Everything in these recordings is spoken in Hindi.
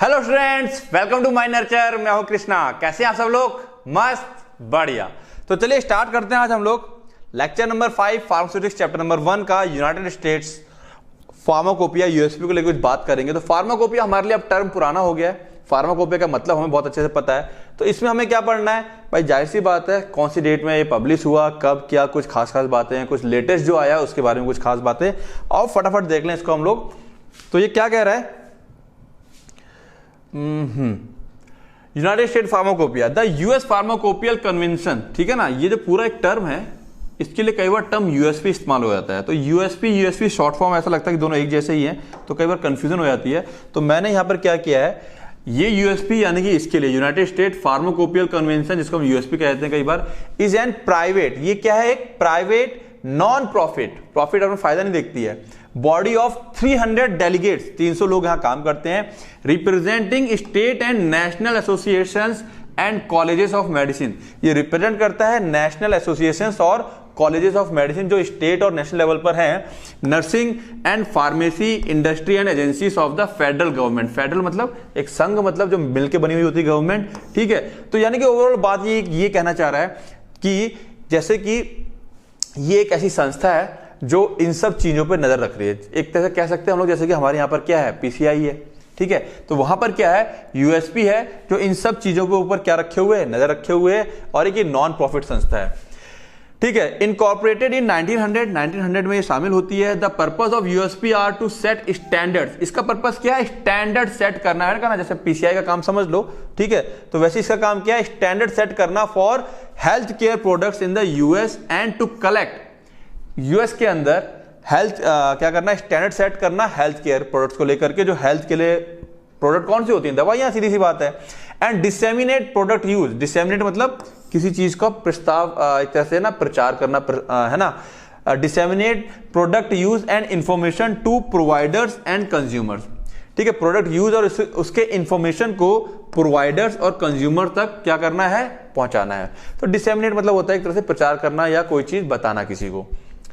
Hello students, welcome to my Nurture. मैं हूं कृष्णा। कैसे हैं आप सब लोग? मस्त, बढ़िया। तो चलिए स्टार्ट करते हैं आज हम लोग lecture number 5 pharmaceutics chapter number 1 का यूनाइटेड स्टेट्स फार्माकोपिया यूएसपी को लेकर कुछ बात करेंगे। तो फार्माकोपिया हमारे लिए अब टर्म पुराना हो गया है। फार्माकोपिया का मतलब हमें बहुत अच्छे से पता है। तो इसमें हमें क्या पढ़ना है भाई? जाहिर सी बात है, कौन सी डेट में ये पब्लिश हुआ, कब, क्या, कुछ खास बातें हैं, कुछ लेटेस्ट जो आया उसके बारे में कुछ खास बातें, और फटाफट देख लें इसको हम लोग। तो ये क्या कह रहा है? United State pharmacopoeia, the US pharmacopoeial convention. ठीक है ना, ये जो पूरा एक टर्म है, इसके लिए कई बार टर्म यूएसपी इस्तेमाल हो जाता है। तो यूएसपी शॉर्ट फॉर्म, ऐसा लगता है कि दोनों एक जैसे ही हैं, तो कई बार कंफ्यूजन हो जाती है। तो मैंने यहां पर क्या किया है, ये यूएसपी यानी कि इसके लिए यूनाइटेड स्टेट फार्माकोपियल कन्वेंशन, जिसको हम यूएसपी कहते हैं कई बार, इज एन प्राइवेट, ये क्या है? एक प्राइवेट नॉन प्रॉफिट अपना फायदा नहीं देखती है, बॉडी ऑफ 300 डेलीगेट्स, 300 लोग यहां काम करते हैं, representing state and national associations and colleges of medicine. ये रिप्रेजेंट करता है नेशनल एसोसिएशंस और कॉलेजेस ऑफ मेडिसिन जो स्टेट और नेशनल लेवल पर हैं, nursing and pharmacy industry and agencies of the federal government. Federal मतलब एक संघ, मतलब जो मिलकर बनी हुई होती है गवर्नमेंट। ठीक है, तो यानी कि ओवरऑल बात ये कहना चाह रहा है कि जैसे कि ये एक ऐसी संस्था है जो इन सब चीजों पर नजर रख रही है। एक तरह से कह सकते हैं हम लोग, जैसे कि हमारे यहां पर क्या है, पीसीआई है। ठीक है, तो वहां पर क्या है, यूएसपी है, जो इन सब चीजों के ऊपर क्या रखे हुए है, नजर रखे हुए है, और एक नॉन प्रॉफिट संस्था है। ठीक है, इनकॉर्पोरेटेड इन 1900 में ये शामिल होती है। The purpose of USP are to set standards. इसका पर्पस क्या है? स्टैंडर्ड सेट करना है ना, जैसे पीसीआई का काम समझ लो। ठीक है, तो वैसे इसका काम क्या है? स्टैंडर्ड सेट करना for health care products in the US and to collect, US के अंदर हेल्थ क्या करना है? स्टैंडर्ड सेट करना हेल्थ केयर प्रोडक्ट्स को लेकर के, जो हेल्थ के लिए प्रोडक्ट कौन सी होती हैं? दवाइयां, सीधी सी बात है। And disseminate product use, disseminate मतलब किसी चीज का प्रस्ताव, एक तरह से ना प्रचार करना, है ना। Disseminate product use and information to providers and consumers. ठीक है, प्रोडक्ट यूज और उसके इंफॉर्मेशन को प्रोवाइडर्स और कंज्यूमर तक क्या करना है? पहुंचाना है। तो डिसेमिनेट मतलब होता है एक तरह से प्रचार करना या कोई चीज बताना किसी को।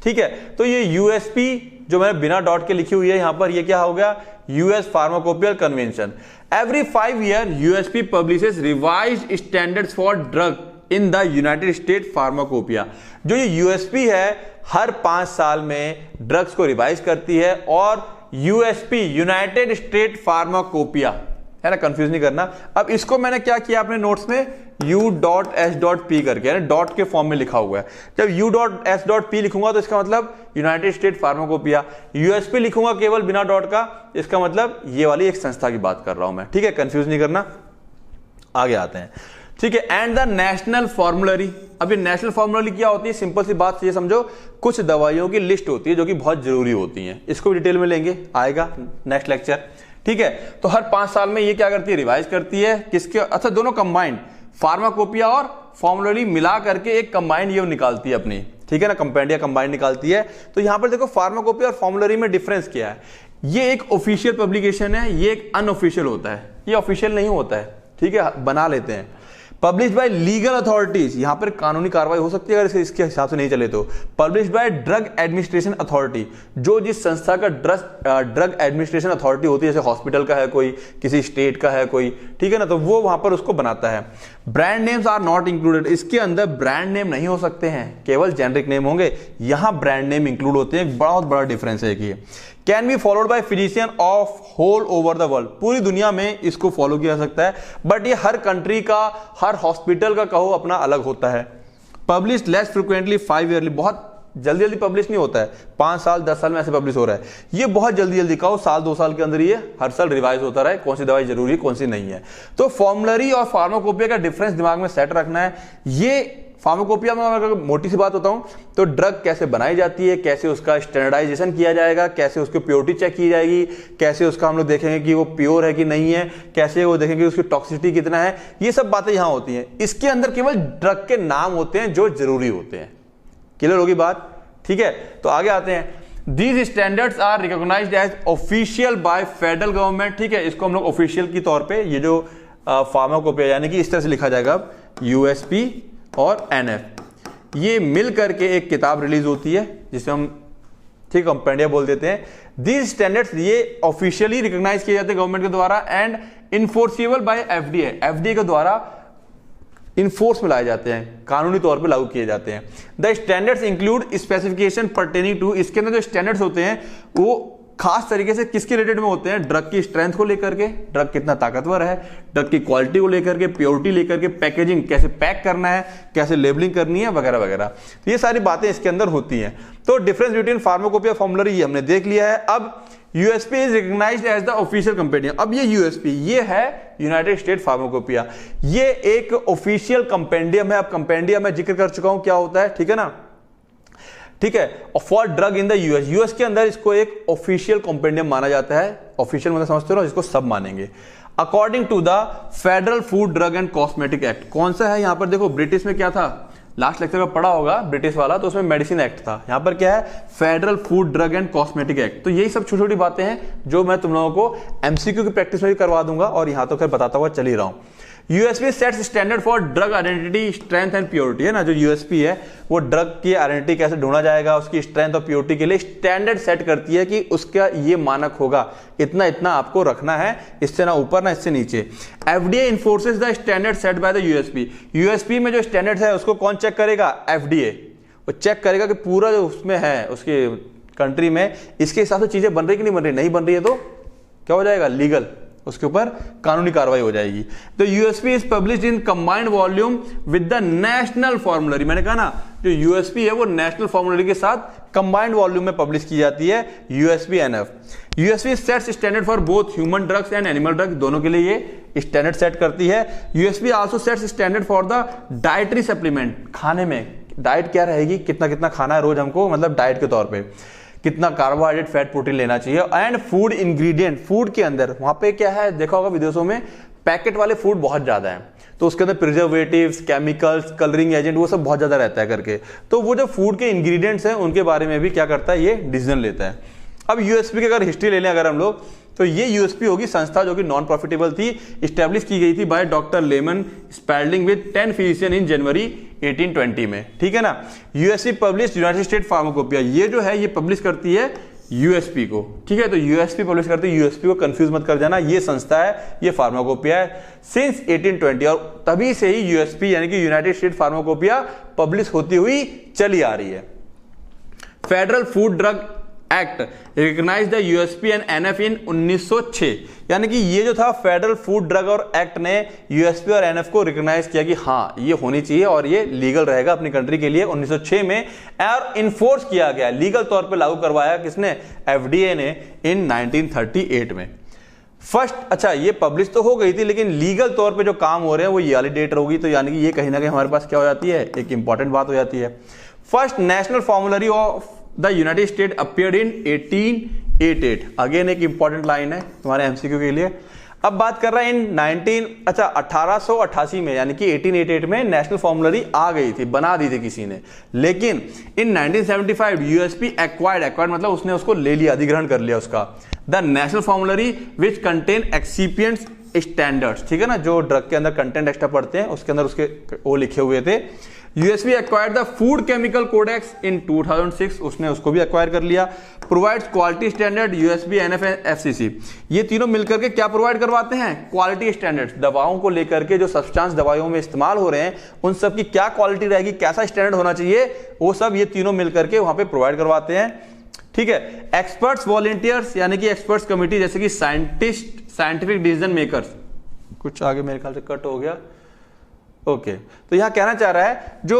ठीक है, तो ये यूएसपी जो मैंने बिना डॉट के लिखी हुई है यहां पर, ये क्या हो गया? US pharmacopoeial convention. Every 5 year USP publishes revised standards for drug in the United State pharmacopoeia. जो ये यूएसपी है, हर 5 साल में ड्रग्स को रिवाइज करती है, और यूएसपी यूनाइटेड स्टेट फार्माकोपिया, है ना, कंफ्यूज नहीं करना। अब इसको मैंने क्या किया अपने नोट्स में, U.S.P करके, यानी डॉट के फॉर्म में लिखा हुआ है। जब U.S.P लिखूंगा तो इसका मतलब यूनाइटेड स्टेट फार्माकोपिया, यूएसपी लिखूंगा केवल बिना डॉट का, इसका मतलब ये वाली एक संस्था की बात कर रहा हूं मैं। ठीक है, कंफ्यूज नहीं करना। आगे आते हैं। ठीक है, एंड द नेशनल फॉर्मुलरी। अब ये नेशनल फॉर्मुलरी क्या होती है? सिंपल सी बात ये समझो, कुछ दवाइयों की लिस्ट होती है जो कि बहुत जरूरी होती है। इसको भी डिटेल में लेंगे, आएगा नेक्स्ट लेक्चर। ठीक है, तो हर 5 साल में ये क्या करती है? रिवाइज करती है। किसके? अच्छा, दोनों कंबाइंड, फार्माकोपिया और फॉर्मुलरी मिला करके एक कंबाइंड ये निकालती है अपनी। ठीक है ना, कंपेंडिया कंबाइंड निकालती है। तो यहां पर देखो फार्माकोपिया और फॉर्मुलरी में डिफरेंस क्या है। ये एक ऑफिशियल पब्लिकेशन है, ये एक अनऑफिशियल होता है। ये ऑफिशियल नहीं होता है, ठीक है, बना लेते हैं। पब्लिश बाय लीगल अथॉरिटीज, यहां पर कानूनी कार्रवाई हो सकती है अगर इसके हिसाब से नहीं चले तो। Publish by drug administration authority, जो जिस संस्था का ड्रग एडमिनिस्ट्रेशन अथॉरिटी होती है, जैसे हॉस्पिटल का है कोई, किसी स्टेट का है कोई, ठीक है ना, तो वो वहां पर उसको बनाता है। Brand names are not included, इसके अंदर ब्रांड नेम नहीं हो सकते हैं, केवल जेनरिक नेम होंगे। यहां ब्रांड नेम इंक्लूड होते हैं, बहुत बड़ा डिफरेंस है कि can be followed by physician of whole over the world, पूरी दुनिया में इसको फॉलो किया जा सकता है, बट ये हर कंट्री का, हर हॉस्पिटल का कहो अपना अलग होता है। पब्लिश लेस फ्रिक्वेंटली 5 ईयरली, बहुत जल्दी जल्दी पब्लिश नहीं होता है, 5 साल 10 साल में ऐसे पब्लिश हो रहा है। ये बहुत जल्दी जल्दी कहो, साल 2 साल के अंदर ये हर साल रिवाइज होता रहे, कौन सी दवाई जरूरी है कौन सी नहीं है। तो फॉर्मुलरी और फार्माकोपिया का डिफरेंस दिमाग में सेट रखना है। ये फार्माकोपिया में अगर मोटी सी बात बताऊं तो ड्रग कैसे बनाई जाती है, कैसे उसका स्टैंडर्डाइजेशन किया जाएगा, कैसे उसकी प्योरिटी चेक की जाएगी, कैसे उसका हम लोग देखेंगे कि वो प्योर है कि नहीं है, कैसे वो देखेंगे उसकी टॉक्सिसिटी कितना है, ये सब बातें यहां होती हैं। इसके अंदर केवल ड्रग के नाम होते हैं जो जरूरी होते हैं। क्लियर होगी बात? ठीक है, तो आगे आते हैं। These standards are recognized as official by federal government। ठीक है, इसको हम लोग ऑफिशियल की तौर पे, ये जो फार्माकोपिया यानी कि इस तरह से लिखा जाएगा अब, यूएसपी और एनएफ, ये मिल करके एक किताब रिलीज होती है जिसे हम, ठीक, कंपेंडिया बोल देते हैं। दीज स्टैंडर्ड्स ये ऑफिशियली रिकॉग्नाइज किए जाते हैं गवर्नमेंट के द्वारा, and enforceable by FDA, FDA के द्वारा इनफोर्स में लाए जाते हैं, कानूनी तौर पे लागू किए जाते हैं। The standards include specification pertaining to, इसके अंदर जो स्टैंडर्ड्स होते हैं वो खास तरीके से किसके रिलेटेड में होते हैं, ड्रग की स्ट्रेंथ को लेकर के, ड्रग कितना ताकतवर है, ड्रग की क्वालिटी को लेकर के, प्योरिटी लेकर के, पैकेजिंग कैसे पैक करना है, कैसे लेबलिंग करनी है वगैरह वगैरह, तो ये सारी बातें इसके अंदर होती हैं। तो डिफरेंस बिटवीन फार्माकोपिया फॉर्मुलरी ये हमने देख लिया है। अब USP is recognized as the official compendium. अब ये यूएसपी ये है यूनाइटेड स्टेट फार्माकोपिया, ये एक ऑफिशियल कंपेंडियम है। अब कंपेंडियम में जिक्र कर चुका हूं क्या होता है, ठीक है ना, ठीक है। For drug in the US, US के अंदर इसको एक ऑफिशियल कंपेंडियम माना जाता है। ऑफिशियल मतलब समझते हो ना, इसको सब मानेंगे। According to the federal food drug and cosmetic act, कौन सा है यहां पर देखो, ब्रिटिश में क्या था, लास्ट लेक्चर में पढ़ा होगा ब्रिटिश वाला, तो उसमें मेडिसिन एक्ट था। यहां पर क्या है, federal food drug and cosmetic act. तो यही सब छोटी छोटी बातें हैं जो मैं तुम लोगों को एमसीक्यू की प्रैक्टिस में भी करवा दूंगा, और यहां तो खैर बताता हुआ चल ही रहा हूं। USP sets standard for drug identity, strength and purity, है ना। जो यूएसपी है वो ड्रग की आइडेंटिटी कैसे ढूंढा जाएगा, उसकी स्ट्रेंथ और प्योरिटी के लिए स्टैंडर्ड सेट करती है कि उसका ये मानक होगा, इतना इतना आपको रखना है, इससे ना ऊपर ना इससे नीचे। FDA enforces the standard set by the USP, USP में जो स्टैंडर्ड है उसको कौन चेक करेगा, एफडीए। वो चेक करेगा कि पूरा जो उसमें है उसके कंट्री में इसके हिसाब से चीजें बन रही कि नहीं बन रही, नहीं बन रही है तो क्या हो जाएगा, लीगल, उसके ऊपर कानूनी कार्रवाई हो जाएगी। तो USP is published in combined volume with the national formulary, मैंने कहा ना जो यूएसपी है वो नेशनल फॉर्मुलरी के साथ कंबाइंड वॉल्यूम में पब्लिश की जाती है, USP NF. USP sets standard for both human drugs and animal drugs, दोनों के लिए ये स्टैंडर्ड सेट करती है। USP also sets standard for the dietary supplement, खाने में डाइट क्या रहेगी, कितना कितना खाना है रोज हमको, मतलब डाइट के तौर पर कितना कार्बोहाइड्रेट फैट प्रोटीन लेना चाहिए। एंड फूड इंग्रेडिएंट, फूड के अंदर वहां पे क्या है, देखा होगा विदेशों में पैकेट वाले फूड बहुत ज्यादा है, तो उसके अंदर प्रिजर्वेटिव्स, केमिकल्स, कलरिंग एजेंट वो सब बहुत ज्यादा रहता है करके, तो वो जो फूड के इंग्रेडिएंट्स हैं उनके बारे में भी क्या करता है, ये डिसीजन लेता है। अब यूएसपी की अगर हिस्ट्री ले लें अगर हम लोग, तो ये यूएसपी होगी संस्था जो कि नॉन प्रॉफिटेबल थी, इस्टेब्लिश की गई थी by doctor Lyman Spalding with 10 physician in January 1820 में, ठीक है ना। USP publish United State pharmacopoeia, ये जो है ये पब्लिश करती है यूएसपी को, ठीक है। तो यूएसपी पब्लिश करती है, यूएसपी को कंफ्यूज मत कर जाना, ये संस्था है, ये फार्माकोपिया है सिंस 1820, और तभी से ही यूएसपी यानी कि यूनाइटेड स्टेट फार्माकोपिया पब्लिश होती हुई चली आ रही है। Federal food drug act recognize the USP and NF in 1906, यानी कि ये जो था फेडरल फूड ड्रग और एक्ट ने यूएसपी और एनएफ को रिकॉग्नाइज किया कि हाँ ये होनी चाहिए और ये लीगल रहेगा अपनी कंट्री के लिए 1906 में, और इन्फोर्स किया गया, लीगल तौर पे लागू करवाया किसने, एफडीए ने इन 1938 में। फर्स्ट, अच्छा ये पब्लिश तो हो गई थी लेकिन लीगल तौर पे जो काम हो रहे हैं वो ये वाली डेट होगी, तो यानी कि ये कहीं ना कहीं हमारे पास क्या हो जाती है, एक इंपॉर्टेंट बात हो जाती है। First national formulary of the United state appeared in 1888, again एक इंपॉर्टेंट लाइन है तुम्हारे एमसीक्यू के लिए। अब बात कर रहे हैं इन 1888 में, यानी कि 1888 में नेशनल फॉर्मुलरी आ गई थी, बना दी थी किसी ने, लेकिन इन 1975 यूएसपी एक्वायर्ड मतलब उसने उसको ले लिया, अधिग्रहण कर लिया उसका, the national formulary which contain excipients standards, ठीक है ना, जो ड्रग के अंदर कंटेंट एक्स्ट्रा पढ़ते हैं उसके अंदर उसके वो लिखे हुए थे। USP acquired the food chemical codex in 2006, उसने उसको भी एक्वायर कर लिया। Provides quality standard, USP NF FCC, ये तीनों मिलकर के क्या प्रोवाइड करवाते हैं, क्वालिटी स्टैंडर्ड्स, दवाओं को लेकर के जो सब्सटेंस दवाइयों में इस्तेमाल हो रहे हैं उन सब की क्या क्वालिटी रहेगी, कैसा स्टैंडर्ड होना चाहिए, वो सब ये तीनों मिलकर के वहां पे प्रोवाइड करवाते हैं, ठीक है। एक्सपर्ट्स वॉलंटियर्स यानी कि एक्सपर्ट्स कमिटी, जैसे कि साइंटिस्ट, साइंटिफिक डिसीजन मेकर्स, कुछ आगे मेरे ख्याल से कट हो गया, ओके। तो यहां कहना चाह रहा है जो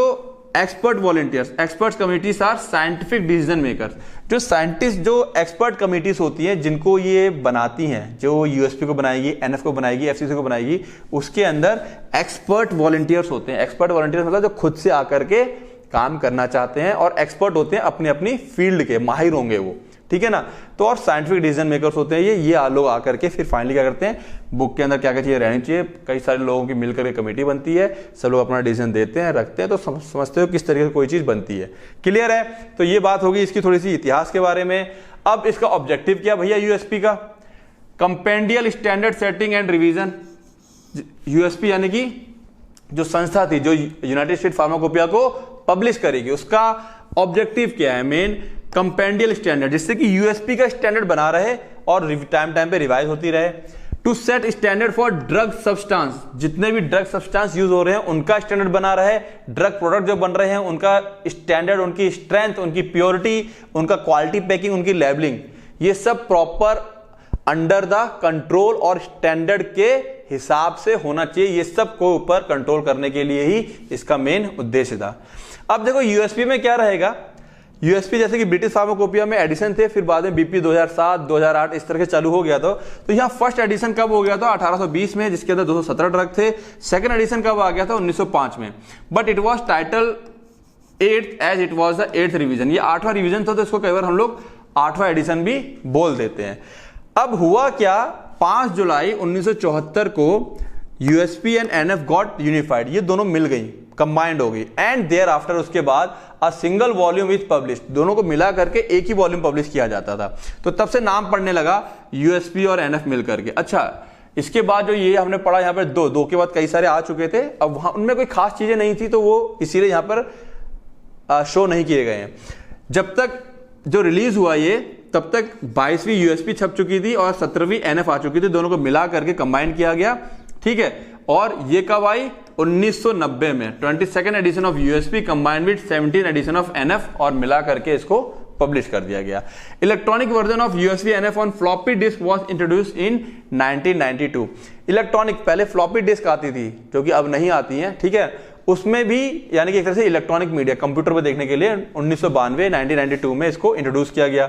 expert volunteers, experts committees are scientific decision makers, जो साइंटिस्ट, जो एक्सपर्ट कमिटीज होती हैं जिनको ये बनाती हैं, जो यूएसपी को बनाएगी, एनएफ को बनाएगी, एफसीसी को बनाएगी, उसके अंदर एक्सपर्ट वॉलंटियर्स होते हैं। एक्सपर्ट वॉलंटियर्स मतलब जो खुद से आकर के काम करना चाहते हैं और एक्सपर्ट होते हैं, अपनी अपनी फील्ड के माहिर होंगे वो, ठीक है ना। तो और साइंटिफिक डिसीजन मेकर्स होते हैं ये लोग आकर के फिर फाइनली क्या करते हैं, बुक के अंदर क्या क्या चीजें रहनी चाहिए, कई सारे लोगों की मिलकर के कमेटी बनती है, सब लोग अपना डिसीजन देते हैं, रखते हैं, तो समझते हो किस तरीके से कोई चीज बनती है, क्लियर है। तो ये बात होगी इसकी थोड़ी सी इतिहास के बारे में। अब इसका ऑब्जेक्टिव क्या भैया यूएसपी का, compendial standard setting and revision. USP यानी कि जो संस्था थी जो यूनाइटेड स्टेट फार्माकोपिया को पब्लिश करेगी, उसका ऑब्जेक्टिव क्या है, मेन कंपेंडियल स्टैंडर्ड, जिससे कि यूएसपी का स्टैंडर्ड बना रहे और टाइम टाइम पे रिवाइज होती रहे। To set standard for drug substance, जितने भी ड्रग सब्सटेंस यूज हो रहे हैं उनका स्टैंडर्ड बना रहा है, ड्रग प्रोडक्ट जो बन रहे हैं उनका स्टैंडर्ड, उनकी स्ट्रेंथ, उनकी प्योरिटी, उनका क्वालिटी पैकिंग, उनकी लेबलिंग, ये सब प्रॉपर अंडर द कंट्रोल और स्टैंडर्ड के हिसाब से होना चाहिए। ये सब को ऊपर कंट्रोल करने के लिए ही इसका मेन उद्देश्य था। अब देखो यूएसपी में क्या रहेगा, यूएसपी जैसे कि ब्रिटिश फार्माकोपिया में एडिशन थे, फिर बाद में बीपी 2007 2008 इस तरह के चालू हो गया था। तो यहाँ फर्स्ट एडिशन कब हो गया था, 1820 में, जिसके अंदर 217 ड्रग थे। सेकंड एडिशन कब आ गया था, 1905 में, but it was title 8th as it was the 8th revision. ये 8वां रिवीजन था, तो इसको कई बार हम लोग 8वां एडिशन भी बोल देते हैं। अब हुआ क्या, 5 जुलाई 1974 को USP and NF got unified, ये दोनों मिल गई, कंबाइंड हो गई, एंड देयर आफ्टर उसके बाद a single volume is published, दोनों को मिला करके एक ही वॉल्यूम पब्लिश किया जाता था। तो तब से नाम पड़ने लगा यूएसपी और एनएफ मिल करके। अच्छा, इसके बाद जो ये हमने पढ़ा यहाँ पर दो के बाद कई सारे आ चुके थे, अब वहां उनमें कोई खास चीजें नहीं थी, तो वो इसीलिए यहाँ पर शो नहीं किए गए हैं। जब तक जो रिलीज हुआ ये, तब तक 22वीं यूएसपी छप चुकी थी और 17वीं एनएफ आ चुकी थी, दोनों को मिला करके कंबाइन किया गया, ठीक है। और ये कब आई, 1990 में, 22nd edition of USP combined with 17th edition of NF, और मिला करके इसको पब्लिश कर दिया गया। Electronic version of USB NF on floppy disk was introduced in 1992। Electronic, पहले फ्लॉपी डिस्क आती थी जो कि अब नहीं आती है, ठीक है, उसमें भी यानी कि एक तरह से इलेक्ट्रॉनिक मीडिया कंप्यूटर पर देखने के लिए 1992 में इसको इंट्रोड्यूस किया गया।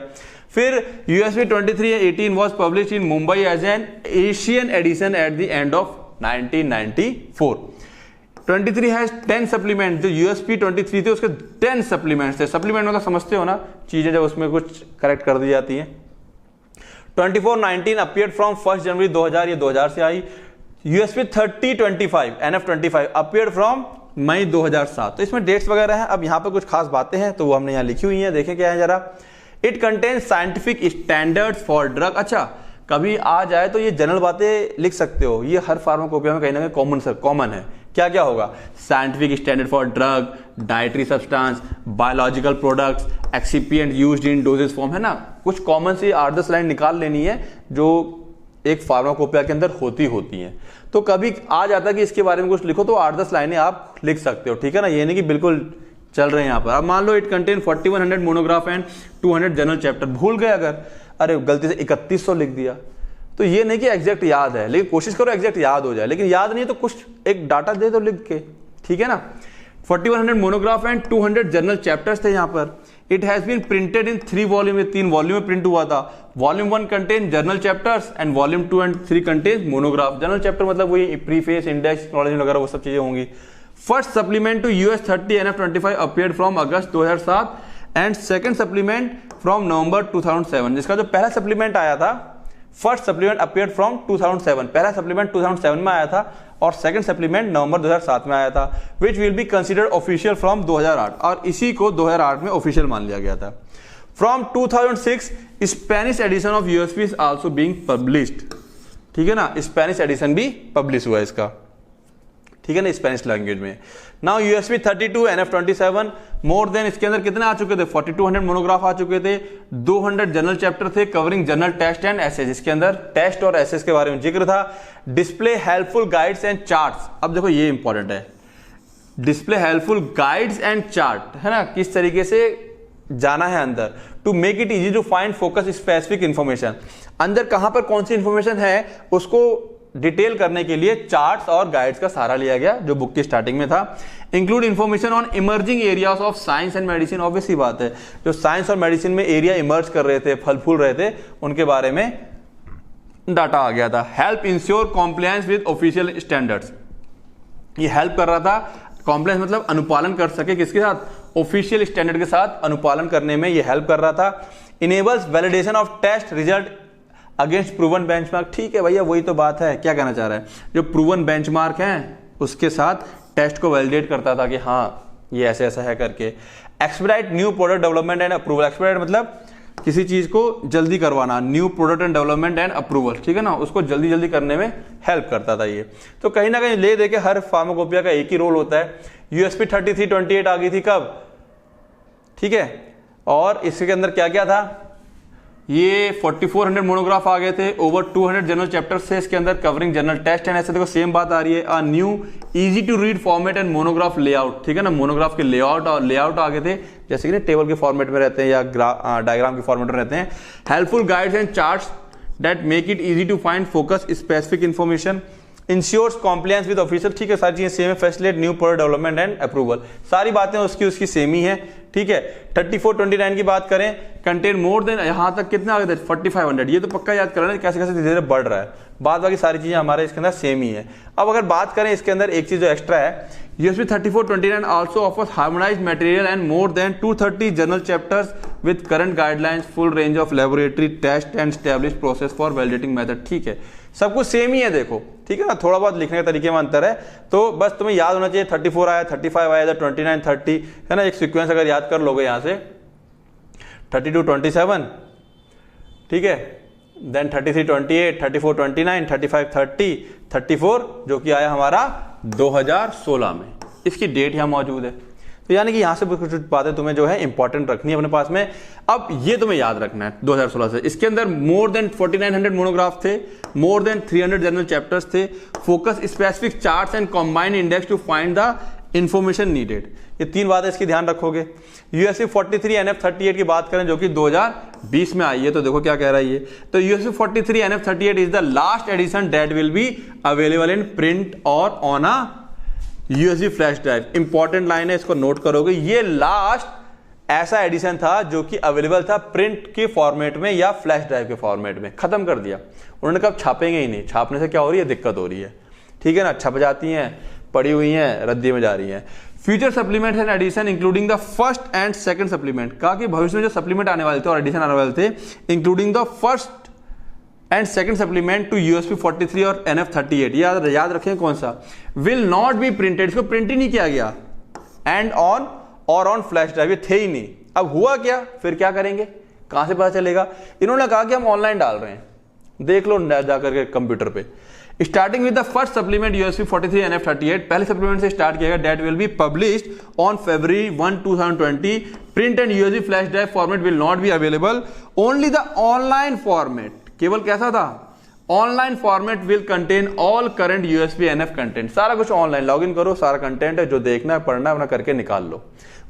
फिर USB 2318 was published in Mumbai as an Asian edition at the end of 1994। 23 has 10 supplement, जो यूएसपी 23 थे उसके 10 सप्लीमेंट्स थे। सप्लीमेंट मतलब समझते हो ना, चीजें जब उसमें कुछ करेक्ट कर दी जाती हैं। 2419 अपीयर्ड फ्रॉम 1 जनवरी 2000, ये 2000 से आई। यूएसपी 3025 NF25 अपीयर्ड फ्रॉम मई 2007। तो इसमें डेट्स वगैरह हैं। अब यहाँ पर कुछ खास बातें हैं तो वो हमने यहाँ लिखी हुई हैं, देखें क्या है जरा। It contains scientific standards for drug. अच्छा, कभी आ जाए तो ये जनरल बातें लिख सकते हो, ये हर फार्माकोपिया में कहीं ना कहीं कॉमन है। क्या क्या होगा, scientific standard for drug, dietary substance, biological products, excipient used in doses form, है ना। कुछ कॉमन सी 8-10 लाइन निकाल लेनी है जो एक फार्माकोपिया के अंदर होती हैं। तो कभी आ जाता है कि इसके बारे में कुछ लिखो तो 8-10 लाइनें आप लिख सकते हो, ठीक है ना। ये नहीं कि बिल्कुल चल रहे हैं यहाँ पर। अब मान लो it contain 4100 monograph and 200 general chapter. भूल गए अगर, अरे गलती से 3100 लिख दिया, तो ये नहीं कि एग्जैक्ट याद है, लेकिन कोशिश करो एग्जैक्ट याद हो जाए। लेकिन याद नहीं है तो कुछ एक डाटा दे दो लिख के, ठीक है ना। 4100 मोनोग्राफ एंड 200 जनरल चैप्टर्स थे यहाँ पर। It has been printed in 3 volume, 3 volume में प्रिंट हुआ था। Volume 1 contain general chapters and volume 2 and 3 contain monograph. General chapter मतलब वही प्रीफेस, इंडेक्स, एक्नॉलेजमेंट वगैरह वो सब चीजें होंगी। First supplement to US 30 NF25 appeared from August 2007 and second supplement from November 2007। जिसका जो पहला सप्लीमेंट आया था, फर्स्ट सप्लीमेंट अपीयर्ड फ्रॉम 2007, पहला सप्लीमेंट 2007 में आया था और सेकंड सप्लीमेंट नवंबर 2007 में आया था। Which will be considered official from 2008, और इसी को 2008 में ऑफिशियल मान लिया गया था। From 2006 Spanish edition of USP is also being published, ठीक है ना। स्पेनिश एडिशन भी पब्लिश हुआ है इसका, ठीक है ना, स्पेनिश लैंग्वेज में। Now USP 32 NF27 more than, इसके अंदर कितने आ चुके थे, 4200 मोनोग्राफ आ चुके थे। 200 जनरल चैप्टर थे covering general test and assays, इसके अंदर टेस्ट और एसेज के बारे में जिक्र था। Display helpful guides and charts. अब देखो ये इंपॉर्टेंट है, display helpful guides and chart, है ना, किस तरीके से जाना है अंदर। To make it easy to find focus specific information, अंदर कहां पर कौन सी इंफॉर्मेशन है उसको डिटेल करने के लिए चार्ट्स और गाइड्स का सहारा लिया गया, जो बुक की स्टार्टिंग में था। Include information on emerging areas of science and medicine. Obvious ही बात है, जो साइंस और मेडिसिन में एरिया इमर्ज कर रहे थे, फल फूल रहे थे, उनके बारे में डाटा आ गया था। Help ensure compliance with official standards, ये हेल्प कर रहा था, कॉम्प्लायंस मतलब अनुपालन कर सके किसके साथ, ऑफिशियल स्टैंडर्ड के साथ अनुपालन करने में ये हेल्प कर रहा था। Enables validation of test result against proven benchmark. ठीक है भैया, वही तो बात है, क्या कहना चाह रहा है, जो प्रूवन बेंचमार्क है उसके साथ टेस्ट को वैलिडेट करता था कि हाँ ये ऐसे ऐसा है करके। Expedite new product development and approval. Expedite मतलब किसी चीज को जल्दी करवाना, new product and development and approval, ठीक है ना, उसको जल्दी जल्दी करने में हेल्प करता था ये। तो कहीं ना कहीं ले देके हर फार्माकोपिया का एक ही रोल होता है। यूएसपी 3328 आ गई थी कब, ठीक है, और इसके अंदर क्या क्या था, ये 4400 मोनोग्राफ आ गए थे, ओवर 200 जनरल चैप्टर्स थे इसके अंदर कवरिंग जनरल टेस्ट एंड ऐसे। देखो सेम बात आ रही है, a new easy to read format and monograph layout, ठीक है ना। मोनोग्राफ के लेआउट आ गए थे, जैसे कि ना टेबल के फॉर्मेट में रहते हैं या डायग्राम के फॉर्मेट में रहते हैं। Helpful guides and charts that make it easy to find focus specific information, ensures compliance with official, ठीक है, सारी चीजें सेम है। Facilitate new product development and approval, सारी बातें उसकी सेम ही है, ठीक है। 3429 की बात करें, कंटेन मोर देन, यहां तक कितना आ गए थे 4500, ये तो पक्का याद करना कैसे कैसे धीरे धीरे बढ़ रहा है। बाद बाकी सारी चीजें हमारे इसके अंदर सेम ही है। अब अगर बात करें इसके अंदर एक चीज जो एक्स्ट्रा है, USB 3429 also offers harmonized material and more than 230 journal chapters with current guidelines, full range of laboratory test and established process for validating method, ठीक है। सब कुछ सेम ही है देखो, ठीक है ना। थोड़ा बहुत लिखने के तरीके में अंतर है, तो बस तुम्हें याद होना चाहिए 34 आया, 35 आया, 29 30, है ना। एक सीक्वेंस अगर याद कर लोगे यहाँ से 32 27, ठीक है, देन 33 28, 34 29, 35 30, 34 जो कि आया हमारा 2016 में, इसकी डेट यहाँ मौजूद है। तो यानी कि यहां से कुछ बातें तुम्हें जो है इंपॉर्टेंट रखनी है अपने पास में। अब ये तुम्हें याद रखना है 2016 से, इसके अंदर मोर देन 4900 मोनोग्राफ थे, मोर देन 300 जनरल चैप्टर्स थे, focus specific charts and combined index to find the information needed. ये तीन बातें इसकी ध्यान रखोगे। यूएसपी 43 NF38 की बात करें जो कि 2020 में आई है, तो देखो क्या कह रहा है ये, तो USP 43 NF38 is the last edition that will be available in print और on a USB flash drive. Important line है, इसको नोट करोगे। ये लास्ट ऐसा एडिशन था जो कि अवेलेबल था प्रिंट के फॉर्मेट में या फ्लैश ड्राइव के फॉर्मेट में, खत्म कर दिया उन्होंने कहा छापेंगे ही नहीं, छापने से क्या हो रही है, दिक्कत हो रही है, ठीक है ना। छप जाती हैं, पड़ी हुई हैं, रद्दी में जा रही हैं। Future supplement and edition including the first and second supplement, कहा कि भविष्य में जो सप्लीमेंट आने वाले थे और एडिशन आने वाले थे, including the first and second supplement to USP 43 और NF38, याद रखें कौन सा, विल नॉट बी प्रिंटेड, इसको प्रिंट ही नहीं किया गया, एंड ऑन और ऑन फ्लैश ड्राइव, ये थे ही नहीं। अब हुआ क्या, फिर क्या करेंगे, कहां से पता चलेगा। इन्होंने कहा कि हम ऑनलाइन डाल रहे हैं, देख लो जाकर के कंप्यूटर पे। Starting with the first supplement USP 43 NF38, पहले सप्लीमेंट से स्टार्ट किया गया, that will be published on February 1, 2020। Print and USB flash drive format will not be available, only the online format, केवल कैसा था, online format will contain all current USB NF content. सारा कुछ ऑनलाइन, लॉगिन करो, सारा कंटेंट है, जो देखना है पढ़ना है अपना करके निकाल लो,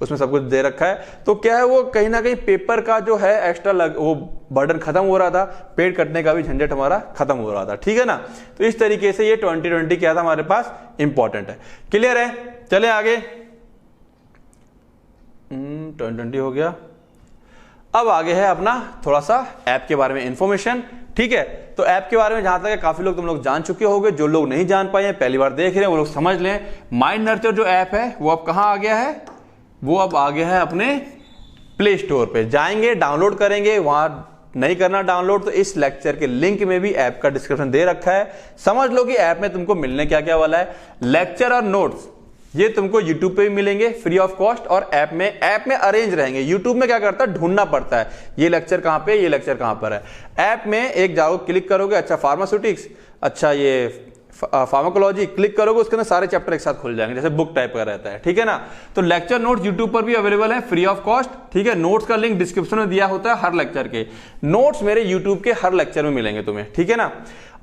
उसमें सब कुछ दे रखा है। तो क्या है, वो कहीं ना कहीं पेपर का जो है एक्स्ट्रा वो बर्डन खत्म हो रहा था, पेड़ कटने का भी झंझट हमारा खत्म हो रहा था, ठीक है ना। तो इस तरीके से ये 2020 क्या था हमारे पास, इंपॉर्टेंट है। क्लियर है, चले आगे। 2020 हो गया। अब आगे है अपना थोड़ा सा ऐप के बारे में इंफॉर्मेशन, ठीक है। तो ऐप के बारे में जहां तक है काफी लोग तुम लोग जान चुके होंगे, जो लोग नहीं जान पाए हैं पहली बार देख रहे हैं वो लोग समझ लें। माइंड नर्चर जो ऐप है वो अब कहां आ गया है, वो अब आ गया है अपने प्ले स्टोर पे, जाएंगे डाउनलोड करेंगे। वहां नहीं करना डाउनलोड तो इस लेक्चर के लिंक में भी ऐप का डिस्क्रिप्शन दे रखा है। समझ लो कि ऐप में तुमको मिलने क्या क्या वाला है, लेक्चर और नोट्स ये तुमको YouTube पे भी मिलेंगे फ्री ऑफ कॉस्ट, और ऐप में अरेंज रहेंगे। YouTube में क्या करता है, ढूंढना पड़ता है ये लेक्चर कहां पे, ये लेक्चर कहां पर है। ऐप में एक जाओ, क्लिक करोगे, अच्छा फार्मास्यूटिक्स, अच्छा ये फार्माकोलॉजी, क्लिक करोगे, उसके अंदर सारे चैप्टर एक साथ खुल जाएंगे, जैसे बुक टाइप का रहता है, ठीक है ना। तो लेक्चर नोट्स YouTube पर भी अवेलेबल है फ्री ऑफ कॉस्ट, ठीक है। नोट्स का लिंक डिस्क्रिप्शन में दिया होता है हर लेक्चर के, नोट्स मेरे YouTube के हर लेक्चर में मिलेंगे तुम्हें, ठीक है ना।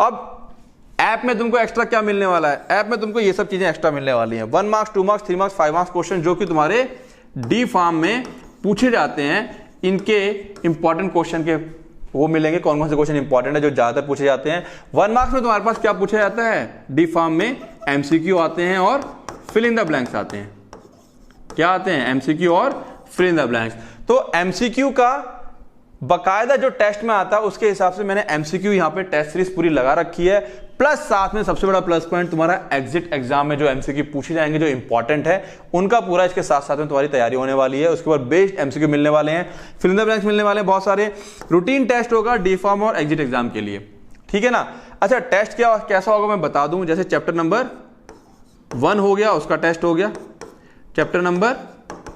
अब ऐप में तुमको एक्स्ट्रा क्या मिलने वाला है, ऐप में तुमको ये सब चीजें एक्स्ट्रा मिलने वाली हैं। 1 marks 2 marks 3 marks 5 marks question जो कि तुम्हारे डी फार्म में पूछे जाते हैं, इनके इंपॉर्टेंट क्वेश्चन के वो मिलेंगे। कौन कौन से क्वेश्चन इंपॉर्टेंट है जो ज्यादातर पूछे जाते हैं। 1 मार्क्स में तुम्हारे पास क्या पूछा जाता है, डी फार्म में MCQ आते हैं और फिल इन द ब्लैंक्स आते हैं। क्या आते हैं, MCQ और फिल इन द ब्लैंक्स। तो MCQ का बकायदा जो टेस्ट में आता है उसके हिसाब से मैंने MCQ यहां पे टेस्ट सीरीज पूरी लगा रखी है, प्लस साथ में सबसे बड़ा प्लस पॉइंट तुम्हारा एग्जिट एग्जाम में जो MCQ पूछे जाएंगे जो इंपॉर्टेंट है उनका पूरा इसके साथ साथ में तुम्हारी तैयारी होने वाली है। उसके बाद बेस्ड MCQ मिलने वाले हैं, फिल इन द ब्लैंक्स मिलने वाले हैं, बहुत सारे रूटीन टेस्ट होगा डी फार्म और एग्जिट एग्जाम के लिए, ठीक है ना। अच्छा टेस्ट क्या कैसा होगा मैं बता दूं, जैसे चैप्टर नंबर 1 हो गया उसका टेस्ट हो गया, चैप्टर नंबर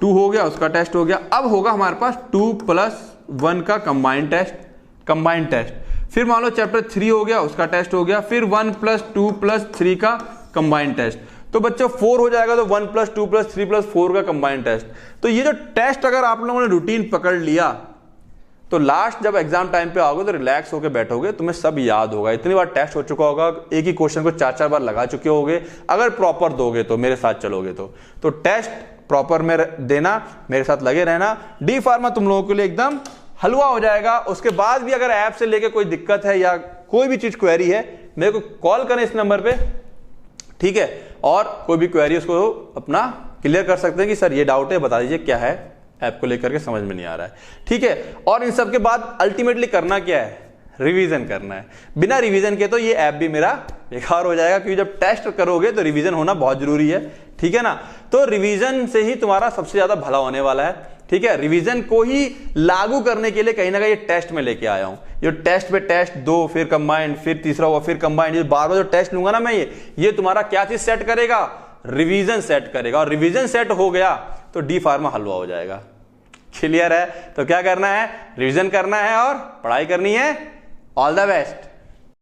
2 हो गया उसका टेस्ट हो गया। अब होगा हमारे पास 2+1 का कंबाइंड टेस्ट। फिर मान लो चैप्टर 3 हो गया उसका टेस्ट हो गया, फिर 1+2+3 का कंबाइंड टेस्ट। तो बच्चों 4 हो जाएगा तो 1+2+3+4 का कंबाइंड टेस्ट। तो ये जो टेस्ट अगर आप लोगों ने रूटीन पकड़ लिया तो लास्ट जब एग्जाम टाइम पे आओगे तो रिलैक्स होकर बैठोगे, तुम्हें सब याद होगा, इतनी बार टेस्ट हो चुका होगा, एक ही क्वेश्चन को 4-4 बार लगा चुके होगे, अगर प्रॉपर दोगे तो, मेरे साथ चलोगे तो टेस्ट प्रॉपर में देना, मेरे साथ लगे रहना। डी फार्मा तुम लोगों के लिए एकदम हलवा हो जाएगा। उसके बाद भी अगर ऐप से लेके कोई दिक्कत है या कोई भी चीज क्वेरी है, मेरे को कॉल करें इस नंबर पे, ठीक है, और कोई भी क्वेरी उसको अपना क्लियर कर सकते हैं कि सर ये डाउट है, बता दीजिए क्या है, ऐप को लेकर के समझ में नहीं आ रहा है, ठीक है। और इन सब के बाद अल्टीमेटली करना क्या है, रिवीजन करना है। बिना रिवीजन के तो ये ऐप भी मेरा बेकार हो जाएगा, क्योंकि जब टेस्ट करोगे तो रिवीजन होना बहुत जरूरी है, ठीक है ना। तो रिवीजन से ही तुम्हारा सबसे ज्यादा भला होने वाला है, ठीक है। रिवीजन को ही लागू करने के लिए कहीं ना कहीं टेस्ट में लेके आया हूं। जो टेस्ट पे टेस्ट, 2 फिर कंबाइंड, फिर तीसरा हुआ, फिर कंबाइंड, ये बार बार जो टेस्ट लूंगा ना मैं, ये तुम्हारा क्या चीज सेट करेगा, रिवीजन सेट करेगा। और रिवीजन सेट हो गया तो डी फार्मा हलवा हो जाएगा। क्लियर है? तो क्या करना है, रिवीजन करना है और पढ़ाई करनी है। All the best.